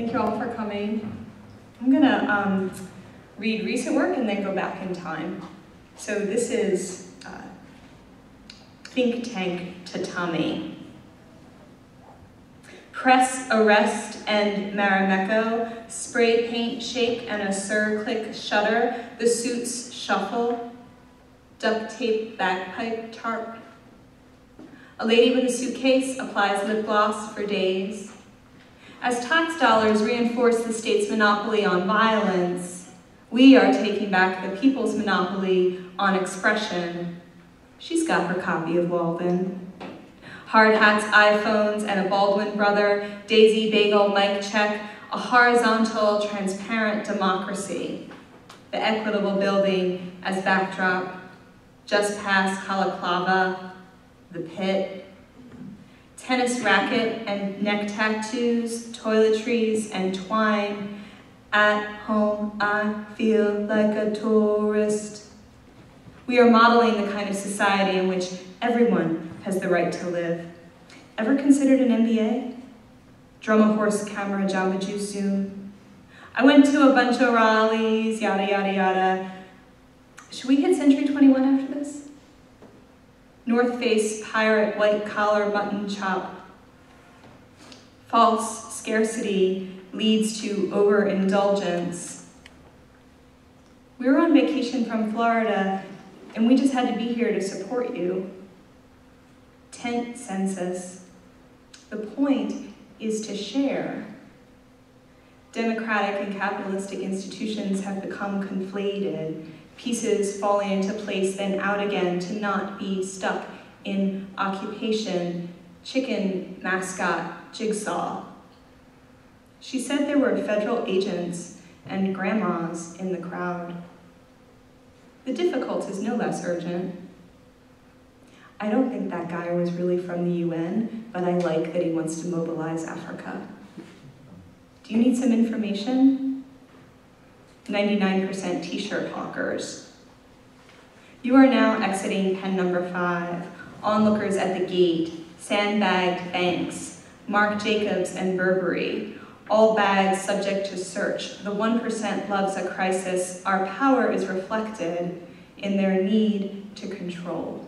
Thank you all for coming. I'm gonna read recent work and then go back in time. So this is Think Tank Tatami. Press, arrest, and Marimekko, spray paint shake and a click shutter, the suits shuffle, duct tape bagpipe tarp. A lady with a suitcase applies lip gloss for days. As tax dollars reinforce the state's monopoly on violence, we are taking back the people's monopoly on expression. She's got her copy of Walden. Hard hats, iPhones, and a Baldwin brother, Daisy Bagel mic check, a horizontal, transparent democracy. The Equitable building as backdrop, just past Kalaclava, the pit. Tennis racket and neck tattoos, toiletries and twine. At home, I feel like a tourist. We are modeling the kind of society in which everyone has the right to live. Ever considered an MBA? Drum a horse, camera, Jamba Juice, Zoom. I went to a bunch of rallies, yada, yada, yada. Should we hit Century 21 after this? North Face, pirate, white collar, mutton chop. False scarcity leads to overindulgence. We were on vacation from Florida, and we just had to be here to support you. Tent census. The point is to share. Democratic and capitalistic institutions have become conflated, pieces falling into place, then out again, to not be stuck in occupation, chicken mascot jigsaw. She said there were federal agents and grandmas in the crowd. The difficult is no less urgent. I don't think that guy was really from the UN, but I like that he wants to mobilize Africa. Do you need some information? 99% t-shirt hawkers. You are now exiting pen number 5, onlookers at the gate, sandbagged banks, Marc Jacobs and Burberry, all bags subject to search. The 1% loves a crisis. Our power is reflected in their need to control.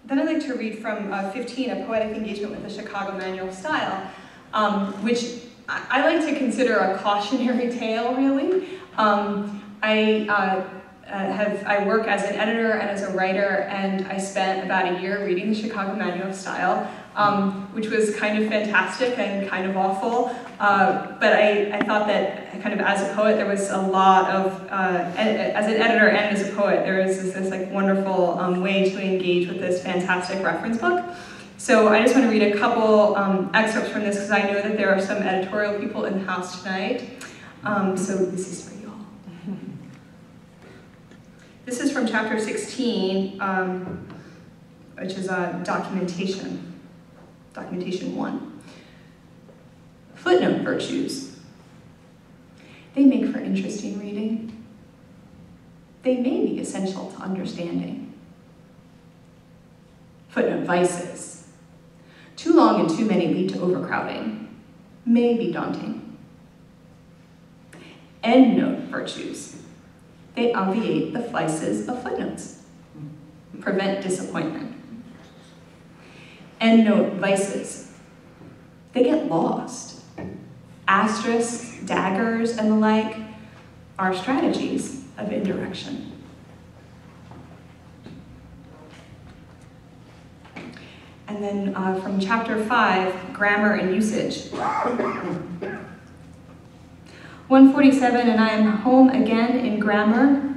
Then I'd like to read from 15, A Poetic Engagement with the Chicago Manual of Style, which I like to consider a cautionary tale, really. I work as an editor and as a writer, and I spent about a year reading the Chicago Manual of Style, which was kind of fantastic and kind of awful. But I thought that kind of as a poet, there was a lot of, as an editor and as a poet, there was this like wonderful way to engage with this fantastic reference book. So I just want to read a couple excerpts from this because I know that there are some editorial people in the house tonight. So this is for you all. This is from chapter 16, which is documentation. Documentation 1. Footnote virtues. They make for interesting reading. They may be essential to understanding. Footnote vices. Too long and too many lead to overcrowding. May be daunting. Endnote virtues. They obviate the vices of footnotes. Prevent disappointment. Endnote vices. They get lost. Asterisks, daggers, and the like are strategies of indirection. And then from chapter 5, grammar and usage. 147, and I am home again in grammar.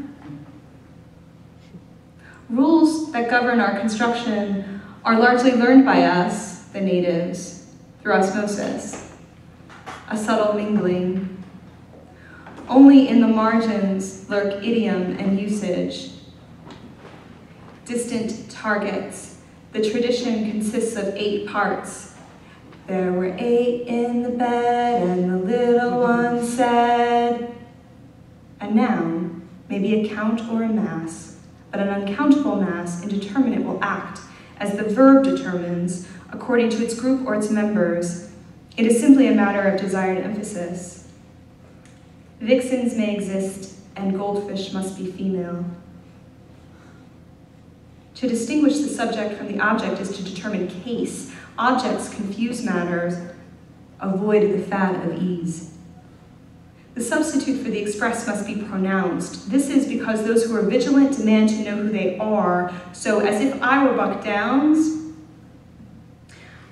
Rules that govern our construction are largely learned by us, the natives, through osmosis, a subtle mingling. Only in the margins lurk idiom and usage. Distant targets. The tradition consists of 8 parts. There were 8 in the bed, and the little one said. A noun may be a count or a mass, but an uncountable mass, indeterminate, will act, as the verb determines, according to its group or its members. It is simply a matter of desired emphasis. Vixens may exist, and goldfish must be female. To distinguish the subject from the object is to determine case. Objects confuse matters, avoid the fad of ease. The substitute for the express must be pronounced. This is because those who are vigilant demand to know who they are. So as if I were Buck Downs,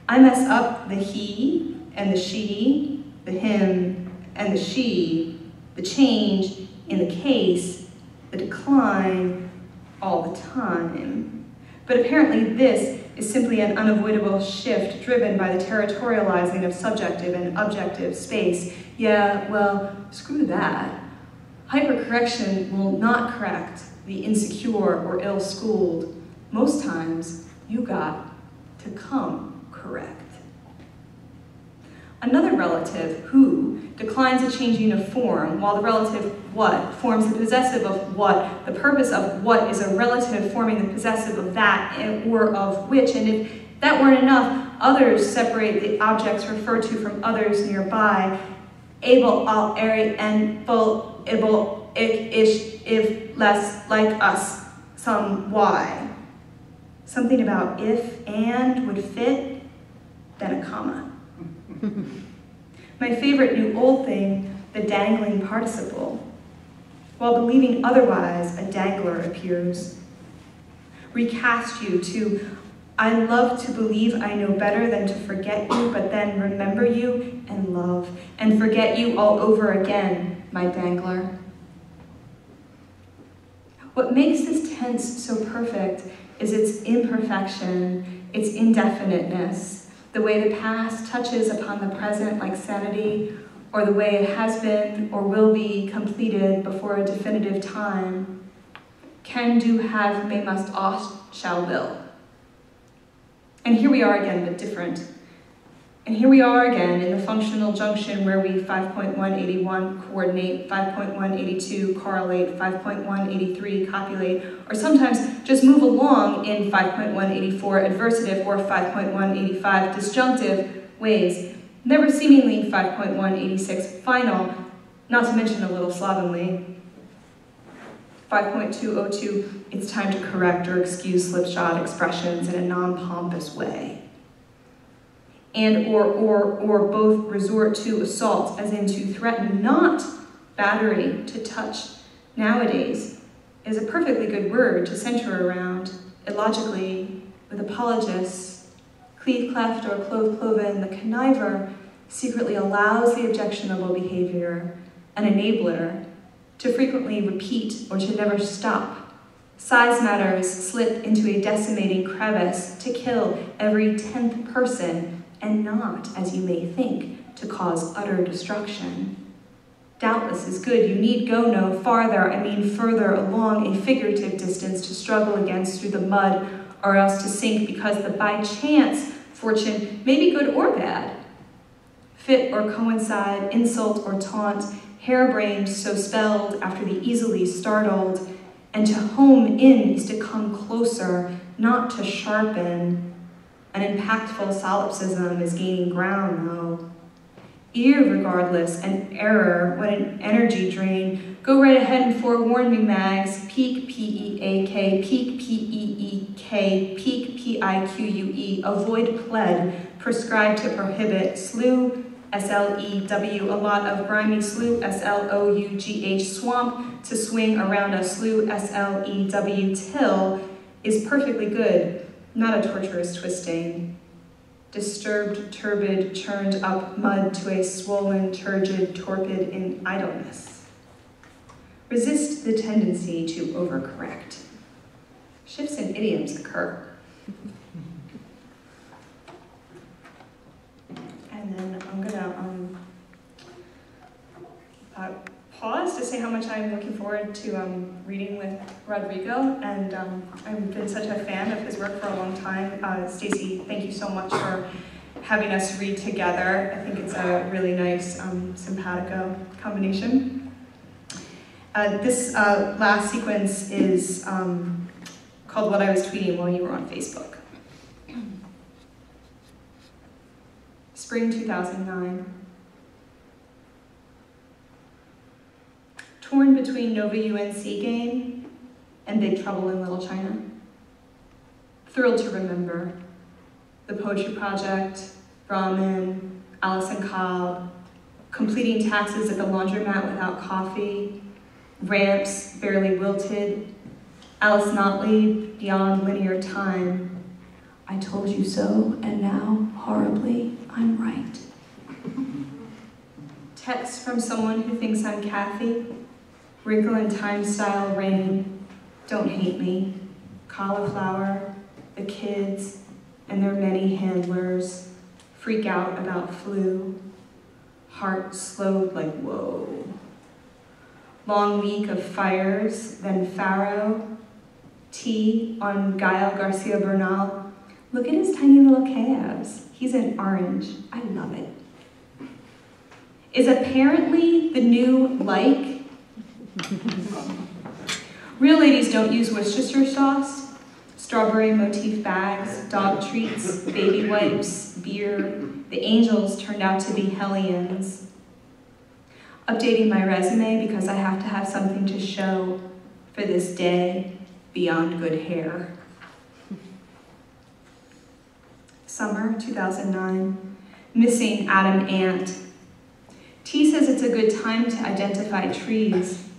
I mess up the he and the she, the him and the she, the change in the case, the decline all the time. But apparently this is simply an unavoidable shift driven by the territorializing of subjective and objective space. Yeah, well, screw that. Hypercorrection will not correct the insecure or ill-schooled. Most times, you got to come correct. Another relative, who, declines a changing of form, while the relative what forms the possessive of what. The purpose of what is a relative forming the possessive of that or of which, and if that weren't enough, others separate the objects referred to from others nearby. Able, all, airy, and full, able, ik, ish, if, less, like us, some, why. Something about if, and would fit, then a comma. My favorite new old thing, the dangling participle. While believing otherwise, a dangler appears. Recast you to, I love to believe I know better than to forget you, but then remember you and love, and forget you all over again, my dangler. What makes this tense so perfect is its imperfection, its indefiniteness, the way the past touches upon the present like sanity, or the way it has been or will be completed before a definitive time. Can, do, have, may, must, ought, shall, will. And here we are again, but different. And here we are again in the functional junction where we 5.181 coordinate, 5.182 correlate, 5.183 copulate, or sometimes just move along in 5.184 adversative or 5.185 disjunctive ways, never seemingly 5.186 final, not to mention a little slovenly. 5.202, it's time to correct or excuse slipshod expressions in a non-pompous way. And or both resort to assault, as in to threaten, not battery, to touch. Nowadays is a perfectly good word to center around, illogically, with apologists. Cleave, cleft, or clove, cloven, the conniver secretly allows the objectionable behavior, an enabler, to frequently repeat or to never stop. Size matters slip into a decimating crevice to kill every 10th person, and not, as you may think, to cause utter destruction. Doubtless is good. You need go no farther, I mean further along a figurative distance to struggle against through the mud, or else to sink because the by chance fortune may be good or bad. Fit or coincide, insult or taunt, harebrained so spelled after the easily startled, and to home in is to come closer, not to sharpen. An impactful solipsism is gaining ground, though. Irregardless, an error, what an energy drain. Go right ahead and forewarn me, Mags. Peak, P-E-A-K, peak, P-E-E-K, peak, P-I-Q-U-E, avoid pled, prescribed to prohibit, slew, S-L-E-W, a lot of grimy slew, S-L-O-U-G-H, swamp, to swing around a slew, S-L-E-W, till, is perfectly good. Not a torturous twisting. Disturbed, turbid, churned up mud to a swollen, turgid, torpid in idleness. Resist the tendency to overcorrect. Shifts in idioms occur. And then I'm gonna pause to say how much I'm looking forward to reading with Rodrigo, and I've been such a fan of his work for a long time. Stacy, thank you so much for having us read together. I think it's a really nice simpatico combination. This last sequence is called What I Was Tweeting While You Were on Facebook. Spring 2009. Torn between Nova UNC game and Big Trouble in Little China. Thrilled to remember the Poetry Project, Brahmin, Allison Cobb, completing taxes at the laundromat without coffee, ramps barely wilted, Alice Notley, Beyond Linear Time. I told you so, and now, horribly, I'm right. Text from someone who thinks I'm Kathy, Wrinkle in Time style rain, don't hate me, cauliflower, the kids, and their many handlers, freak out about flu, heart slowed like whoa. Long week of fires, then Faro, tea on Gael Garcia Bernal. Look at his tiny little calves. He's an orange. I love it. Is apparently the new like. Real ladies don't use Worcestershire sauce. Strawberry motif bags, dog treats, baby wipes, beer. The angels turned out to be hellions. Updating my resume because I have to have something to show for this day beyond good hair. Summer 2009, missing Adam Ant. T says it's a good time to identify trees.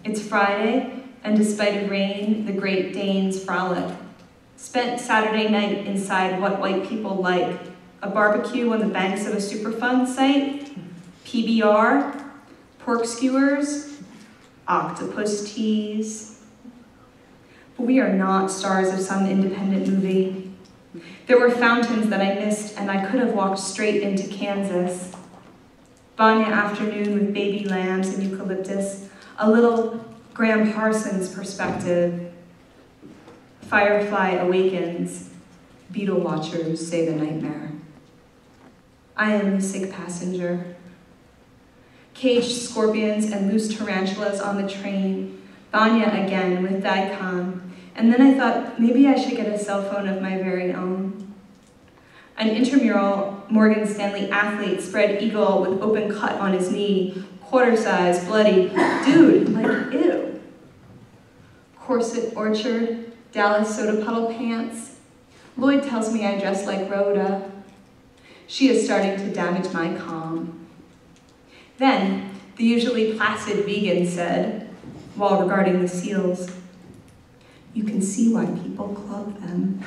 It's Friday, and despite rain, the Great Danes frolic. Spent Saturday night inside What White People Like, a barbecue on the banks of a Superfund site, PBR, pork skewers, octopus teas. But we are not stars of some independent movie. There were fountains that I missed, and I could have walked straight into Kansas. Vanya afternoon with baby lambs and eucalyptus, a little Graham Parsons perspective. Firefly awakens, beetle watchers say the nightmare. I am the sick passenger. Caged scorpions and loose tarantulas on the train, Vanya again with daikon, and then I thought maybe I should get a cell phone of my very own. An intramural Morgan Stanley athlete spread eagle with open cut on his knee, quarter size, bloody, dude, like ew. Corset orchard, Dallas soda puddle pants. Lloyd tells me I dress like Rhoda. She is starting to damage my calm. Then, the usually placid vegan said, while regarding the seals, you can see why people club them.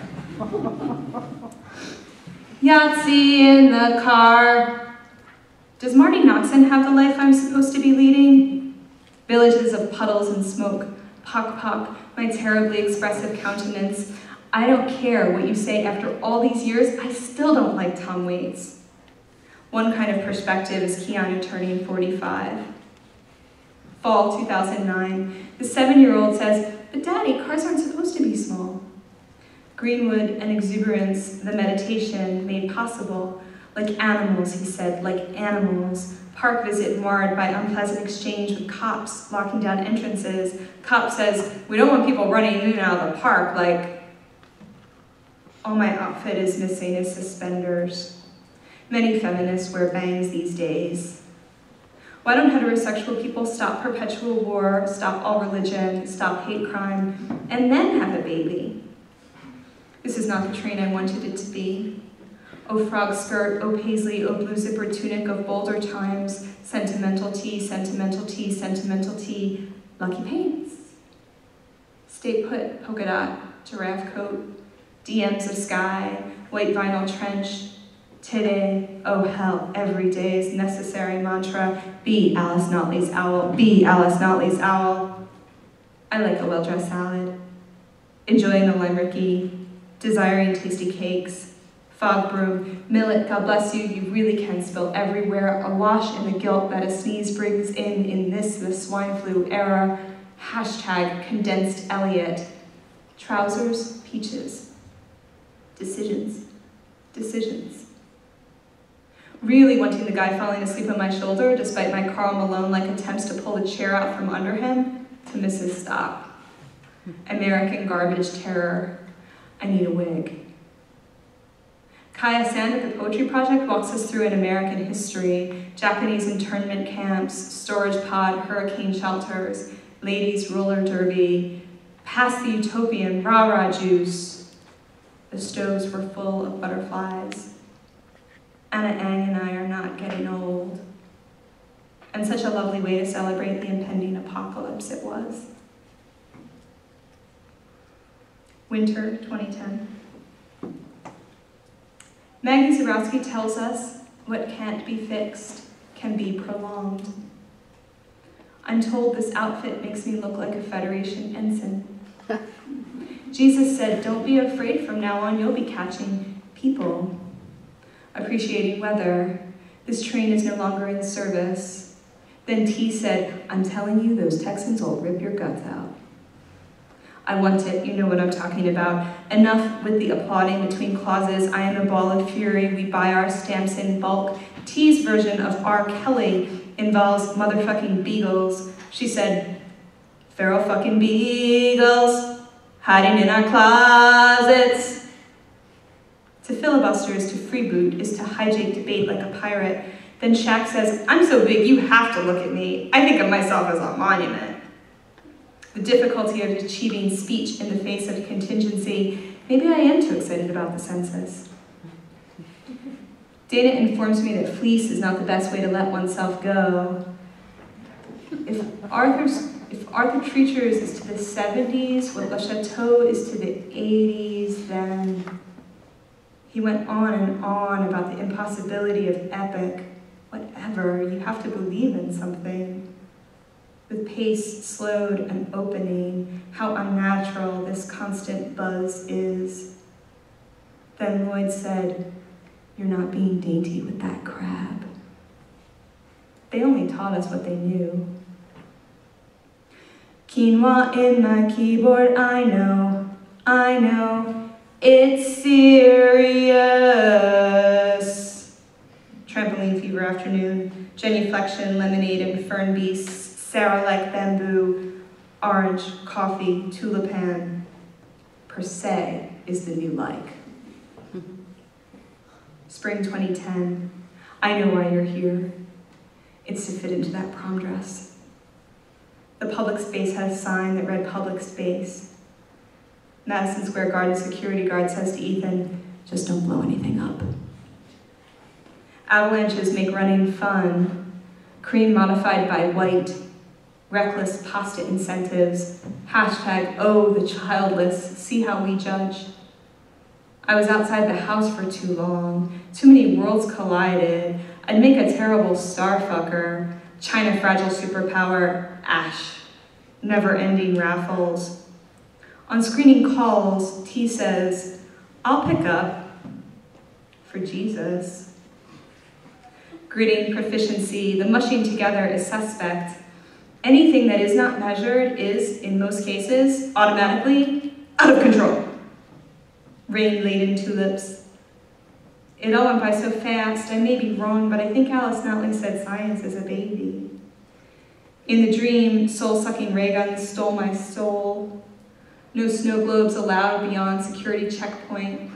Yahtzee in the car. Does Marty Noxon have the life I'm supposed to be leading? Villages of puddles and smoke, pock, my terribly expressive countenance. I don't care what you say after all these years, I still don't like Tom Waits. One kind of perspective is Keanu turning 45. Fall 2009, the 7-year-old says, but Daddy, cars aren't supposed to be small. Greenwood and exuberance, the meditation made possible. Like animals, he said, like animals. Park visit marred by unpleasant exchange with cops locking down entrances. Cop says, we don't want people running in and out of the park, like, all my outfit is missing is suspenders. Many feminists wear bangs these days. Why don't heterosexual people stop perpetual war, stop all religion, stop hate crime, and then have a baby? This is not the train I wanted it to be. Oh frog skirt, oh paisley, oh blue zipper tunic of bolder times, sentimental tea, sentimental tea, sentimental tea, lucky paints. Stay put, polka dot, giraffe coat, DMs of sky, white vinyl trench. Today, oh hell, every day is necessary mantra. Be Alice Notley's owl, be Alice Notley's owl. I like a well-dressed salad, enjoying the limericky, desiring tasty cakes, fog broom, millet, God bless you, you really can spill everywhere, awash in the guilt that a sneeze brings in this, the swine flu era, hashtag condensed Elliot, trousers, peaches, decisions. Really wanting the guy falling asleep on my shoulder, despite my Karl Malone-like attempts to pull the chair out from under him, to miss his stop. American garbage terror. I need a wig. Kaya Sand at the Poetry Project walks us through an American history, Japanese internment camps, storage pod, hurricane shelters, ladies roller derby, past the utopian rah-rah juice. The stoves were full of butterflies. Anna Ang and I are not getting old. And such a lovely way to celebrate the impending apocalypse it was. Winter 2010. Maggie Zabrowski tells us what can't be fixed can be prolonged. I'm told this outfit makes me look like a Federation ensign. Jesus said, don't be afraid, from now on you'll be catching people. Appreciating weather, this train is no longer in service. Then T said, I'm telling you, those Texans will rip your guts out. I want it, you know what I'm talking about. Enough with the applauding between clauses. I am a ball of fury, we buy our stamps in bulk. T's version of R. Kelly involves motherfucking beagles. She said, feral fucking beagles, hiding in our closets. To filibuster is to freeboot, is to hijack debate like a pirate. Then Shaq says, I'm so big you have to look at me. I think of myself as a monument. The difficulty of achieving speech in the face of contingency. Maybe I am too excited about the census. Data informs me that fleece is not the best way to let oneself go. If Arthur Treacher's is to the 70s, what Le Chateau is to the 80s, then he went on and on about the impossibility of epic. Whatever, you have to believe in something. With pace slowed and opening, how unnatural this constant buzz is. Then Lloyd said, you're not being dainty with that crab. They only taught us what they knew. Quinoa in my keyboard, I know, it's serious. Trampoline fever afternoon, genuflection, lemonade, and fern beasts, Sarah-like bamboo, orange, coffee, tulipan. Per se is the new like. Spring 2010, I know why you're here. It's to fit into that prom dress. The public space had a sign that read public space. Madison Square Garden security guard says to Ethan, just don't blow anything up. Avalanches make running fun. Cream modified by white. Reckless pasta incentives. Hashtag, oh, the childless. See how we judge. I was outside the house for too long. Too many worlds collided. I'd make a terrible starfucker. China fragile superpower. Ash. Never-ending raffles. On screening calls, T says, I'll pick up for Jesus. Gritting proficiency, the mushing together is suspect. Anything that is not measured is, in most cases, automatically out of control. Rain-laden tulips. It all went by so fast, I may be wrong, but I think Alice Notley said science is a baby. In the dream, soul-sucking ray guns stole my soul. No snow globes allowed beyond security checkpoint.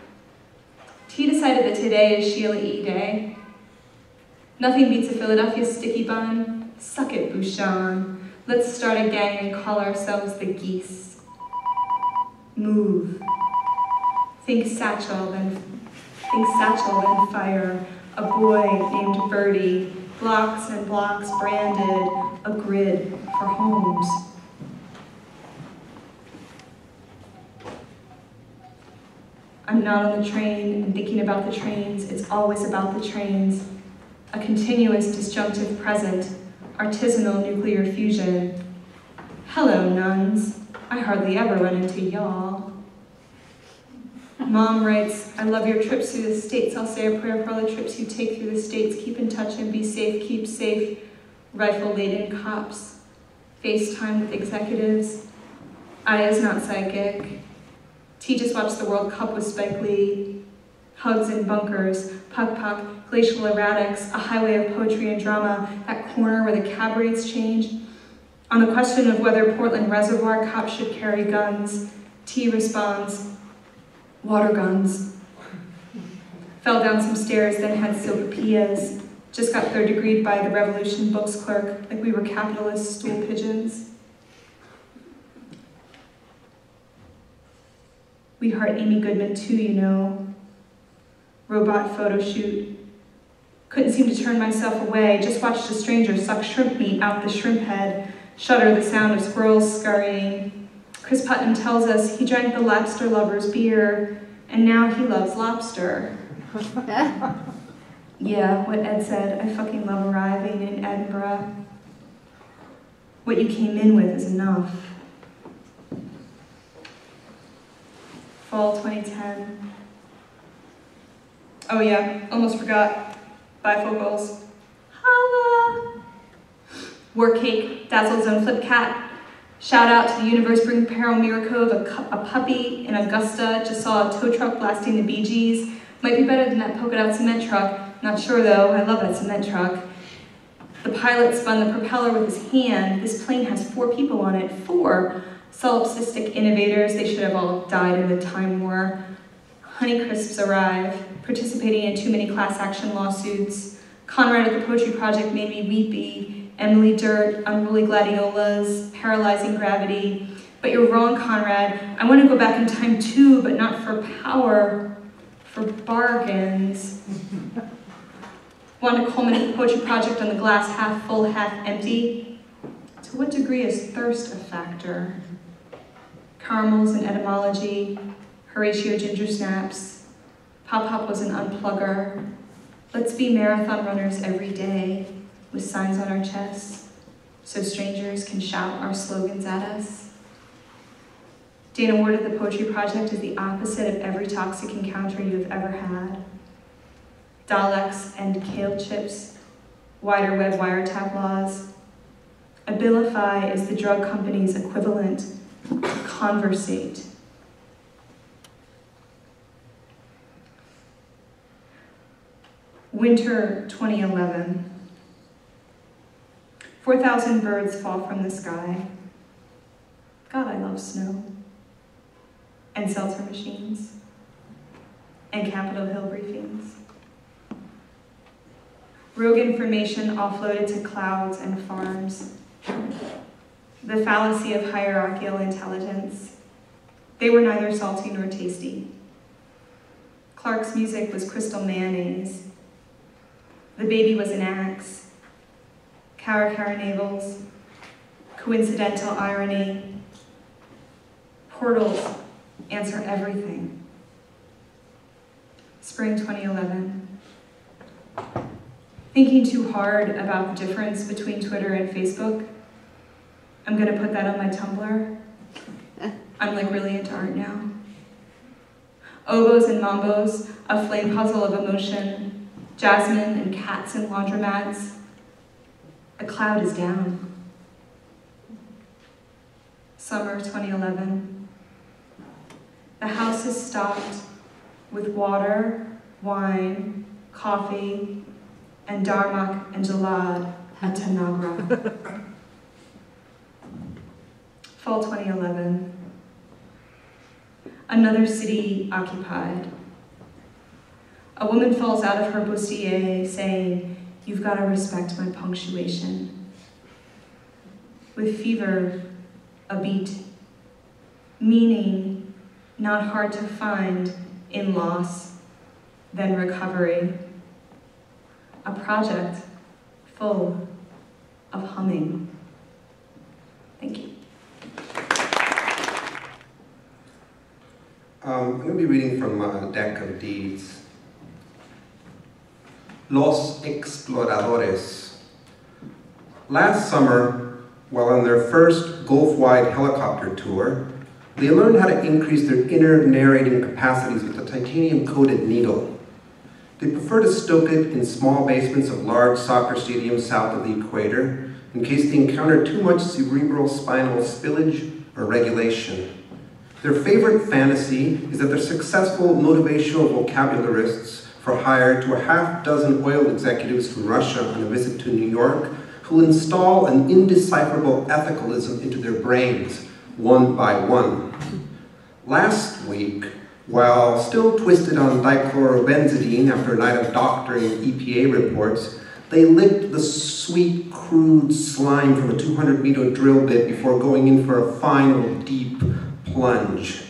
T decided that today is Sheila E. Day. Nothing beats a Philadelphia sticky bun. Suck it, Bouchon. Let's start a gang and call ourselves the Geese. Move. Think satchel, then fire. A boy named Birdie. Blocks and blocks branded. A grid for homes. I'm not on the train and thinking about the trains. It's always about the trains. A continuous disjunctive present, artisanal nuclear fusion. Hello, nuns. I hardly ever run into y'all. Mom writes, I love your trips through the states. I'll say a prayer for all the trips you take through the states. Keep in touch and be safe. Keep safe. Rifle-laden cops. FaceTime with executives. Aya's not psychic. T just watched the World Cup with Spike Lee. Hugs in bunkers, puck, glacial erratics, a highway of poetry and drama, that corner where the cab rates change. On the question of whether Portland Reservoir cops should carry guns, T responds, water guns. Fell down some stairs, then had sopapillas. Just got third degreed by the Revolution books clerk, like we were capitalist stool pigeons. We heart Amy Goodman too, you know. Robot photo shoot. Couldn't seem to turn myself away, just watched a stranger suck shrimp meat out the shrimp head, shudder the sound of squirrels scurrying. Chris Putnam tells us he drank the lobster lover's beer, and now he loves lobster. Yeah, what Ed said, I fucking love arriving in Edinburgh. What you came in with is enough. Fall 2010. Oh yeah, almost forgot. Bifocals. Holla! Work cake, Dazzle Zone Flip Cat. Shout out to the Universe Bring Peril Miracle, a puppy in Augusta. Just saw a tow truck blasting the Bee Gees. Might be better than that polka dot cement truck. Not sure though, I love that cement truck. The pilot spun the propeller with his hand. This plane has 4 people on it. 4 solipsistic innovators. They should have all died in the Time War. Honeycrisps arrive, participating in too many class action lawsuits. Conrad at the Poetry Project made me weepy. Emily Dirt, Unruly Gladiolas, Paralyzing Gravity. But you're wrong, Conrad. I want to go back in time too, but not for power, for bargains. Want to culminate the Poetry Project on the glass half full, half empty? To what degree is thirst a factor? Caramels and etymology, Horatio Ginger Snaps, Pop Pop was an unplugger. Let's be marathon runners every day with signs on our chests so strangers can shout our slogans at us. Dana Ward at the Poetry Project is the opposite of every toxic encounter you have ever had. Daleks and kale chips, wider web wiretap laws. Abilify is the drug company's equivalent to conversate. Winter 2011. 4,000 birds fall from the sky. God, I love snow. And seltzer machines. And Capitol Hill briefings. Rogue information offloaded to clouds and farms. The fallacy of hierarchical intelligence. They were neither salty nor tasty. Clark's music was crystal mayonnaise. The baby was an axe. Cara navels. Coincidental irony. Portals answer everything. Spring 2011. Thinking too hard about the difference between Twitter and Facebook. I'm gonna put that on my Tumblr. I'm like really into art now. Oboes and mambos, a flame puzzle of emotion. Jasmine and cats and laundromats. The cloud is down. Summer 2011. The house is stocked with water, wine, coffee, and darmak and jalad at Tanagra. Fall 2011. Another city occupied. A woman falls out of her bustier saying, "You've got to respect my punctuation." With fever, a beat. Meaning, not hard to find in loss, then recovery. A project full of humming. Thank you. I'm going to be reading from a deck of deeds. Los Exploradores. Last summer, while on their first Gulf-wide helicopter tour, they learned how to increase their inner narrating capacities with a titanium-coated needle. They prefer to stoke it in small basements of large soccer stadiums south of the equator, in case they encounter too much cerebral spinal spillage or regulation. Their favorite fantasy is that they're successful motivational vocabularists for hire to a half dozen oil executives from Russia on a visit to New York who install an indecipherable ethicalism into their brains, one by one. Last week, while still twisted on dichlorobenzidine after a night of doctoring EPA reports, they licked the sweet, crude slime from a 200-meter drill bit before going in for a final deep plunge.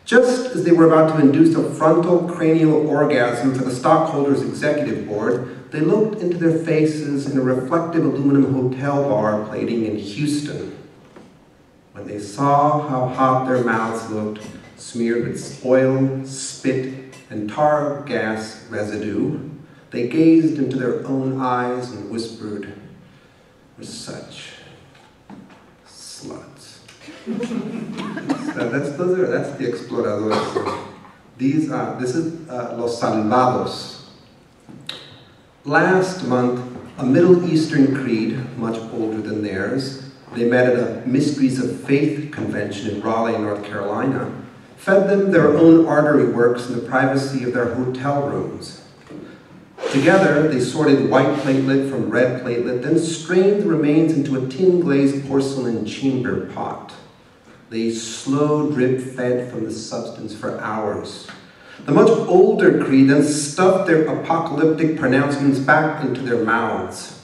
Just as they were about to induce a frontal cranial orgasm for the stockholders' executive board, they looked into their faces in a reflective aluminum hotel bar plating in Houston. When they saw how hot their mouths looked, smeared with oil, spit, and tar gas residue, they gazed into their own eyes and whispered, "We're such sluts." That's the exploradores. This is Los Salvados. Last month, a Middle Eastern creed, much older than theirs, they met at a Mysteries of Faith convention in Raleigh, North Carolina, fed them their own artery works in the privacy of their hotel rooms. Together, they sorted white platelet from red platelet, then strained the remains into a tin-glazed porcelain chamber pot. They slow drip-fed from the substance for hours. The much older creed then stuffed their apocalyptic pronouncements back into their mouths,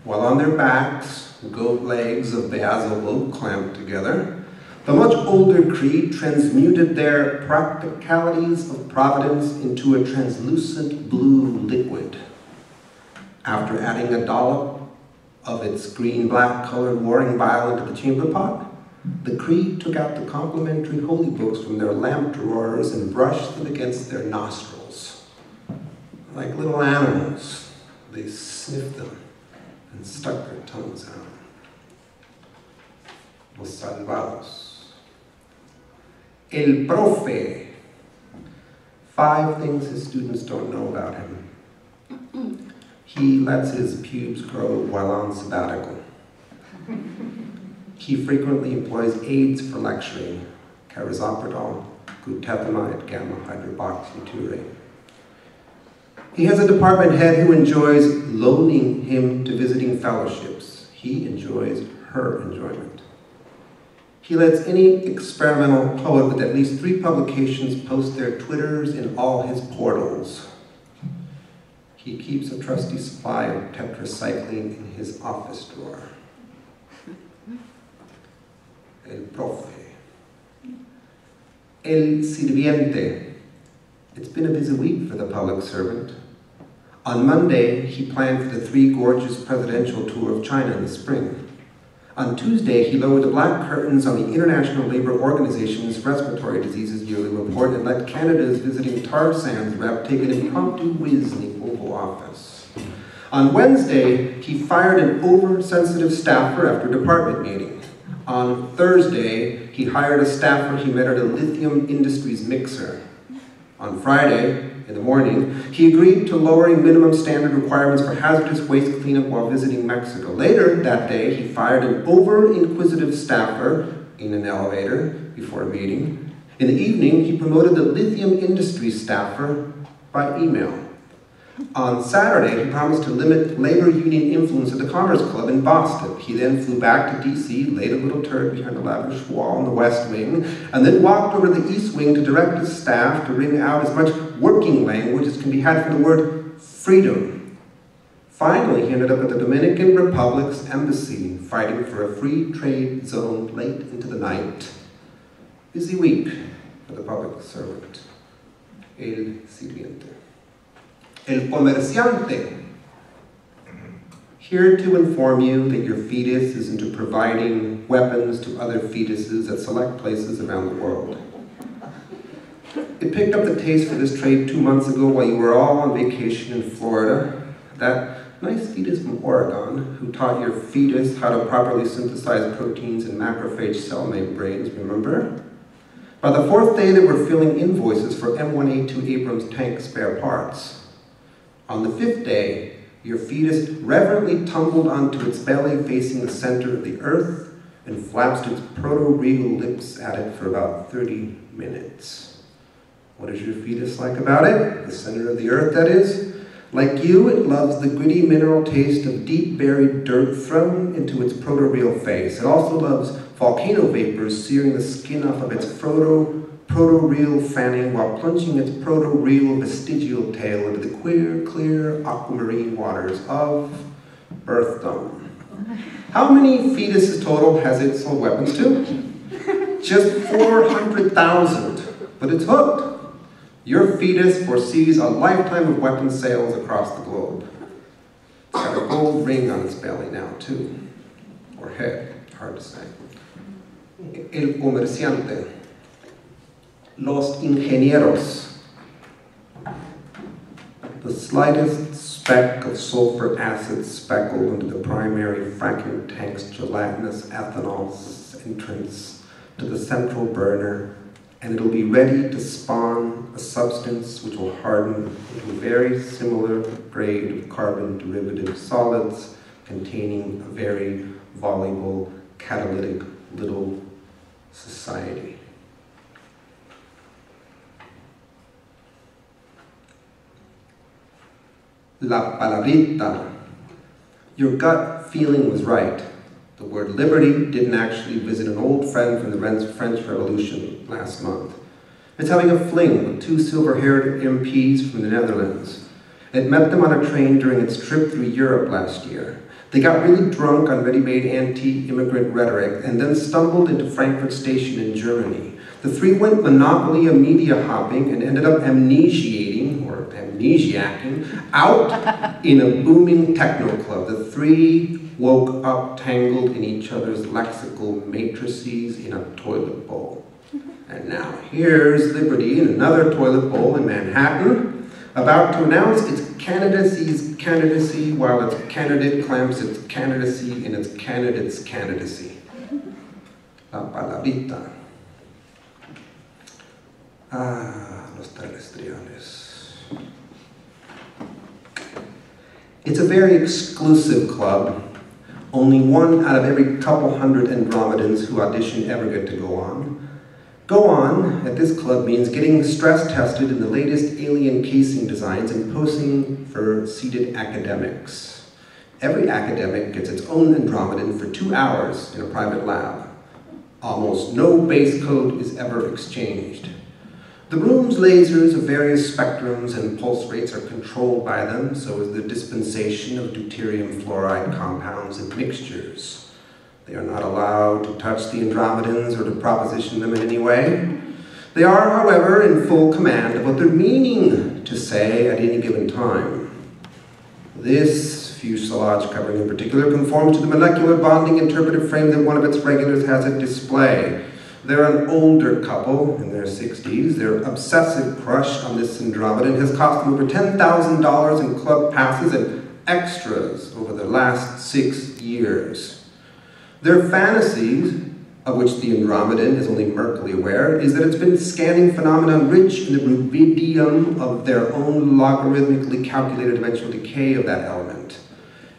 while on their backs, goat legs of Beelzebub clamped together. The much older creed transmuted their practicalities of providence into a translucent blue liquid. After adding a dollop of its green-black colored warring bile into the chamber pot, the creed took out the complimentary holy books from their lamp drawers and brushed them against their nostrils. Like little animals, they sniffed them and stuck their tongues out. Los Salvados. El Profe. 5 things his students don't know about him. He lets his pubes grow while on sabbatical. He frequently employs aids for lecturing, carazoprodol, glutathamide, gamma hydroxyurate. He has a department head who enjoys loaning him to visiting fellowships. He enjoys her enjoyment. He lets any experimental poet with at least 3 publications post their Twitters in all his portals. He keeps a trusty supply of tetracycline in his office drawer. El Profe. El Sirviente. It's been a busy week for the public servant. On Monday, he planned for the 3 Gorges presidential tour of China in the spring. On Tuesday, he lowered the black curtains on the International Labour Organization's Respiratory Diseases Yearly Report and let Canada's visiting tar sands rep take an impromptu whiz in the Oval Office. On Wednesday, he fired an oversensitive staffer after a department meeting. On Thursday, he hired a staffer he met at a lithium industries mixer. On Friday, in the morning, he agreed to lowering minimum standard requirements for hazardous waste cleanup while visiting Mexico. Later that day, he fired an over-inquisitive staffer in an elevator before a meeting. In the evening, he promoted the lithium industries staffer by email. On Saturday, he promised to limit labor union influence at the Commerce Club in Boston. He then flew back to D.C., laid a little turd behind a lavish wall in the West Wing, and then walked over the East Wing to direct his staff to wring out as much working language as can be had from the word freedom. Finally, he ended up at the Dominican Republic's embassy, fighting for a free trade zone late into the night. Busy week for the public servant. El Sirviente. El Comerciante. Here to inform you that your fetus is into providing weapons to other fetuses at select places around the world. It picked up the taste for this trade 2 months ago while you were all on vacation in Florida. That nice fetus from Oregon who taught your fetus how to properly synthesize proteins in macrophage cell membranes, remember? By the 4th day, they were filling invoices for M1A2 Abrams tank spare parts. On the 5th day, your fetus reverently tumbled onto its belly facing the center of the earth and flapped its proto-regal lips at it for about 30 minutes. What is your fetus like about it? The center of the earth, that is? Like you, it loves the gritty mineral taste of deep-buried dirt thrown into its proto-real face. It also loves volcano vapors searing the skin off of its proto-real fanning while plunging its proto-real vestigial tail into the clear aquamarine waters of Earthdom. How many fetuses total has it sold weapons to? Just 400,000, but it's hooked. Your fetus foresees a lifetime of weapons sales across the globe. It's got a gold ring on its belly now, too. Or head, hard to say. El comerciante. Los ingenieros. The slightest speck of sulfur acid speckled into the primary fracking tank's gelatinous ethanol entrance to the central burner, and it'll be ready to spawn a substance which will harden into a very similar grade of carbon derivative solids containing a very voluble catalytic little society. La palabrita. Your gut feeling was right. The word liberty didn't actually visit an old friend from the French Revolution last month. It's having a fling with two silver-haired MPs from the Netherlands. It met them on a train during its trip through Europe last year. They got really drunk on ready-made anti-immigrant rhetoric and then stumbled into Frankfurt Station in Germany. The three went monopoly of media hopping and ended up amnesiacking out in a booming techno club. The three woke up tangled in each other's lexical matrices in a toilet bowl. And now here's Liberty in another toilet bowl in Manhattan, about to announce its candidacy while its candidate clamps its candidacy in its candidate's candidacy. La palabrita. Los terrestriales. It's a very exclusive club. Only one out of every couple hundred Andromedans who audition ever get to go on. Go on at this club means getting stress tested in the latest alien casing designs and posing for seated academics. Every academic gets its own Andromedan for 2 hours in a private lab. Almost no base code is ever exchanged. The room's lasers of various spectrums and pulse rates are controlled by them, so is the dispensation of deuterium fluoride compounds and mixtures. They are not allowed to touch the Andromedans or to proposition them in any way. They are, however, in full command of what they're meaning to say at any given time. This fuselage covering in particular conforms to the molecular bonding interpretive frame that one of its regulars has at display. They're an older couple in their 60s. Their obsessive crush on this Andromedan has cost them over $10,000 in club passes and extras over the last 6 years. Their fantasies, of which the Andromedan is only murkily aware, is that it's been scanning phenomena rich in the rubidium of their own logarithmically calculated eventual decay of that element.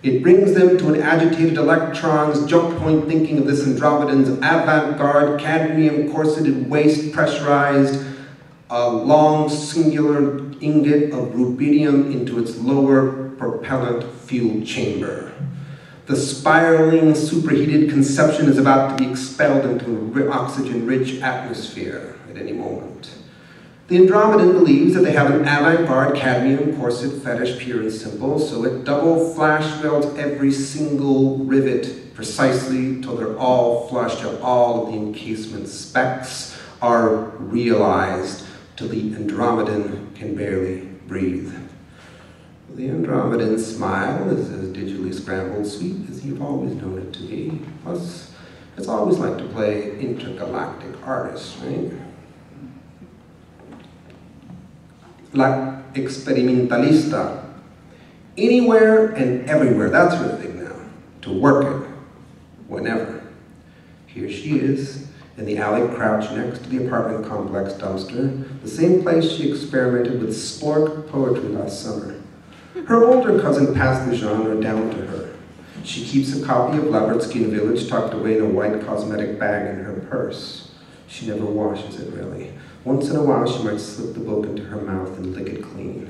It brings them to an agitated electron's jump point thinking of this Andromedan's avant-garde cadmium corseted waist pressurized a long singular ingot of rubidium into its lower propellant fuel chamber. The spiraling superheated conception is about to be expelled into an oxygen-rich atmosphere at any moment. The Andromedan believes that they have an avant-garde cadmium corset fetish pure and simple, so it double flash welds every single rivet precisely till they're all flushed till all of the encasement specs are realized, till the Andromedan can barely breathe. The Andromedan smile is as digitally scrambled sweet as you've always known it to be. Plus, it's always like to play intergalactic artists, right? La experimentalista. Anywhere and everywhere, that's her thing now. To work it, whenever. Here she is, in the alley crouched next to the apartment complex dumpster, the same place she experimented with spork poetry last summer. Her older cousin passed the genre down to her. She keeps a copy of Labertsky Village tucked away in a white cosmetic bag in her purse. She never washes it, really. Once in a while, she might slip the book into her mouth and lick it clean.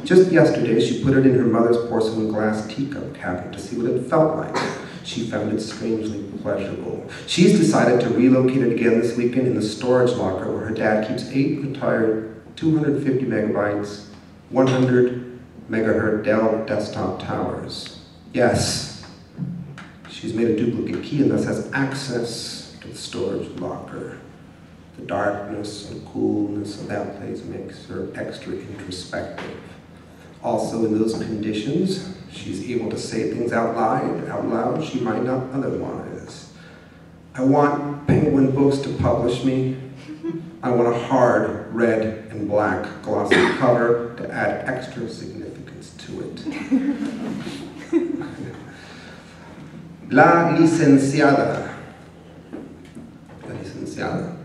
Just yesterday, she put it in her mother's porcelain glass teacup cabinet to see what it felt like. She found it strangely pleasurable. She's decided to relocate it again this weekend in the storage locker where her dad keeps 8 retired 250 megabytes, 100 megahertz Dell desktop towers. Yes, she's made a duplicate key and thus has access to the storage locker. The darkness and coolness of that place makes her extra introspective. Also, in those conditions, she's able to say things out loud she might not otherwise. I want Penguin Books to publish me. I want a hard red and black glossy cover to add extra significance to it. La licenciada. La licenciada.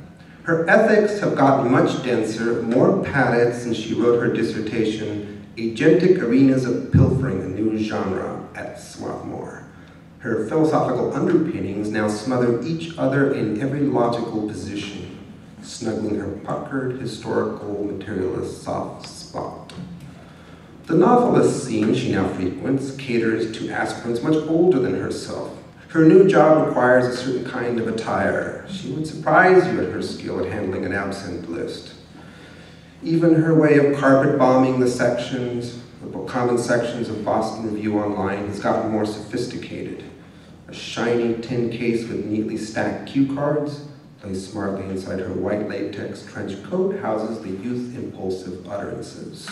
Her ethics have gotten much denser, more padded since she wrote her dissertation, Agentic Arenas of Pilfering, a New Genre, at Swarthmore. Her philosophical underpinnings now smother each other in every logical position, snuggling her puckered, historical, materialist soft spot. The novelist scene she now frequents caters to aspirants much older than herself. Her new job requires a certain kind of attire. She would surprise you at her skill at handling an absent list. Even her way of carpet bombing the common sections of Boston Review Online has gotten more sophisticated. A shiny tin case with neatly stacked cue cards, placed smartly inside her white latex trench coat, houses the youth-impulsive utterances.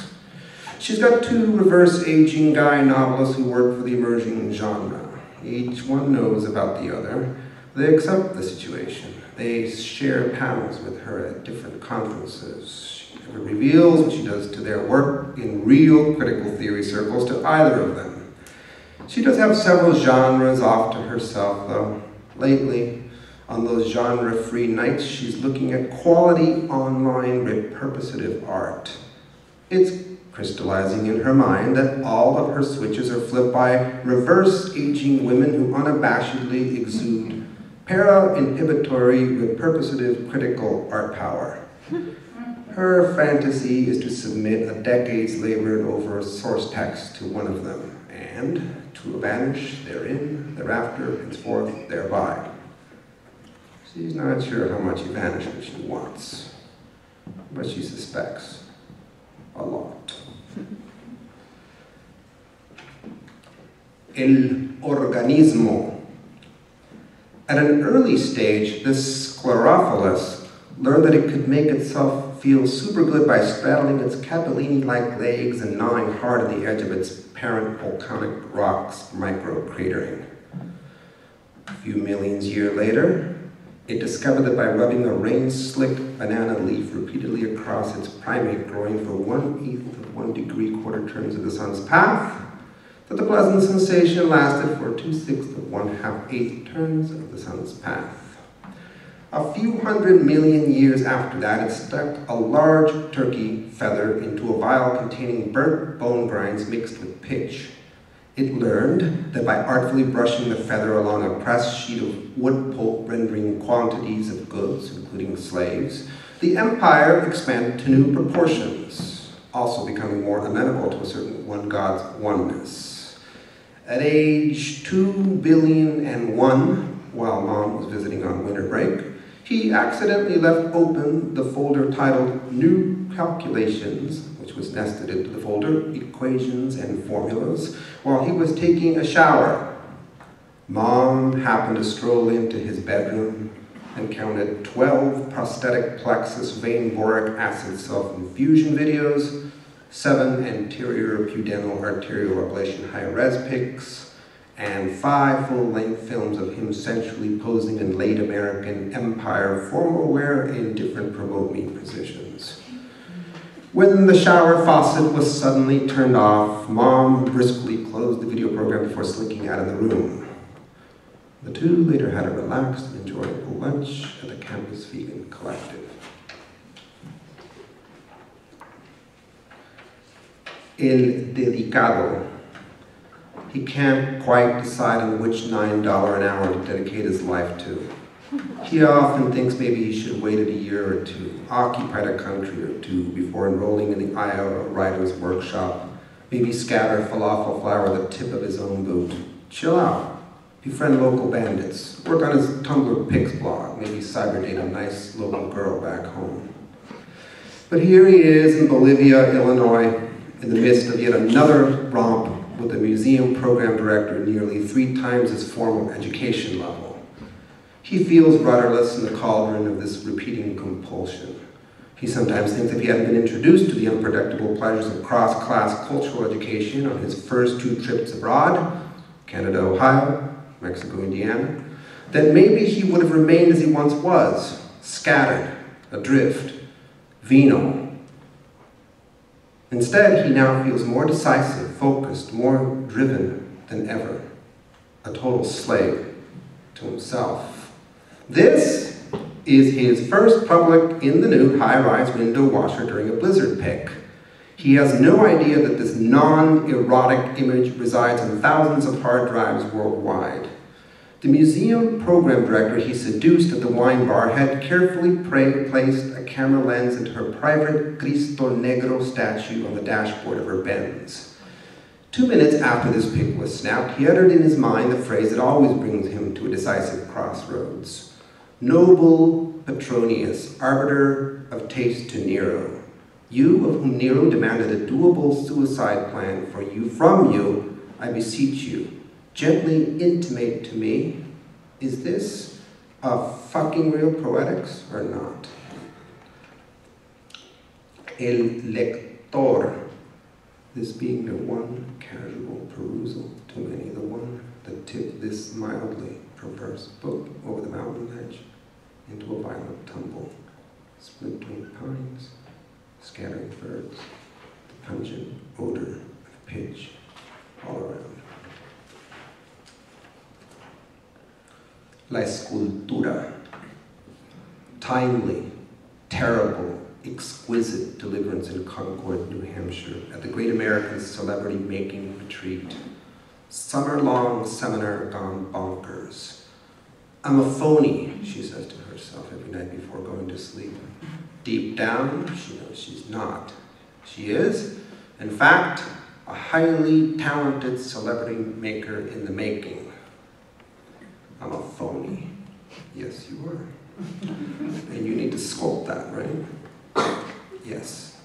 She's got 2 reverse-aging guy novelists who work for the emerging genre. Each one knows about the other. They accept the situation. They share panels with her at different conferences. She never reveals what she does to their work in real critical theory circles to either of them. She does have several genres off to herself, though. Lately, on those genre-free nights, she's looking at quality online repurposive art. It's crystallizing in her mind that all of her switches are flipped by reverse-aging women who unabashedly exude para-inhibitory repurposive critical art power. Her fantasy is to submit a decade's labor over source text to one of them, and to vanish therein, thereafter, henceforth, thereby. She's not sure how much evanishment she wants, but she suspects a lot. El organismo. At an early stage, this sclerophilus learned that it could make itself feel super good by straddling its capellini-like legs and gnawing hard at the edge of its parent volcanic rock's micro-cratering. A few millions years later, it discovered that by rubbing a rain-slicked banana leaf repeatedly across its primate growing for 1/8 of 1 degree quarter turns of the sun's path, that the pleasant sensation lasted for 2/6 of 1/2 turns of the sun's path. A few hundred million years after that, it stuck a large turkey feather into a vial containing burnt bone grinds mixed with pitch. It learned that by artfully brushing the feather along a pressed sheet of wood pulp rendering quantities of goods, including slaves, the empire expanded to new proportions, also becoming more amenable to a certain one God's oneness. At age 2,000,000,001, while Mom was visiting on winter break, he accidentally left open the folder titled New Calculations, which was nested into the folder Equations and Formulas, while he was taking a shower. Mom happened to stroll into his bedroom and counted 12 prosthetic plexus vein boric acid self-infusion videos, 7 anterior pudendal arterial ablation high-res pics, and 5 full-length films of him sensually posing in late American Empire formal wear in different promote me positions. When the shower faucet was suddenly turned off, Mom briskly closed the video program before slinking out of the room. The two later had a relaxed and enjoyable lunch at the campus vegan collective. El dedicado. He can't quite decide on which $9 an hour to dedicate his life to. He often thinks maybe he should have waited a year or two, occupied a country or two before enrolling in the Iowa Writers Workshop, Maybe scatter falafel flour at the tip of his own boot. Chill out. Befriend local bandits. Work on his Tumblr pics blog. Maybe cyberdate a nice local girl back home. But here he is in Bolivia, Illinois, in the midst of yet another romp with a museum program director nearly 3 times his formal education level. He feels rudderless in the cauldron of this repeating compulsion. He sometimes thinks if he hadn't been introduced to the unpredictable pleasures of cross-class cultural education on his first 2 trips abroad, Canada, Ohio, Mexico, Indiana, that maybe he would have remained as he once was, scattered, adrift, venal. Instead, he now feels more decisive, focused, more driven than ever, a total slave to himself. This is his first public in the nude high-rise window washer during a blizzard pic. He has no idea that this non-erotic image resides on thousands of hard drives worldwide. The museum program director he seduced at the wine bar had carefully placed a camera lens into her private Cristo Negro statue on the dashboard of her Benz. 2 minutes after this pic was snapped, he uttered in his mind the phrase that always brings him to a decisive crossroads. Noble Petronius, arbiter of taste to Nero, you of whom Nero demanded a doable suicide plan from you, I beseech you, gently intimate to me, is this a fucking real poetics or not? El lector, this being the one casual perusal to many, the one that tipped this mildly perverse book over the mountain ledge into a violent tumble, splintering pines, scattering birds, the pungent odor of pitch all around. La escultura, timely, terrible, exquisite deliverance in Concord, New Hampshire, at the Great American Celebrity Making Retreat. Summer-long seminar gone bonkers. I'm a phony, she says to herself every night before going to sleep. Deep down, she knows she's not. She is, in fact, a highly talented celebrity maker in the making. I'm a phony. Yes, you are. And you need to sculpt that, right? Yes.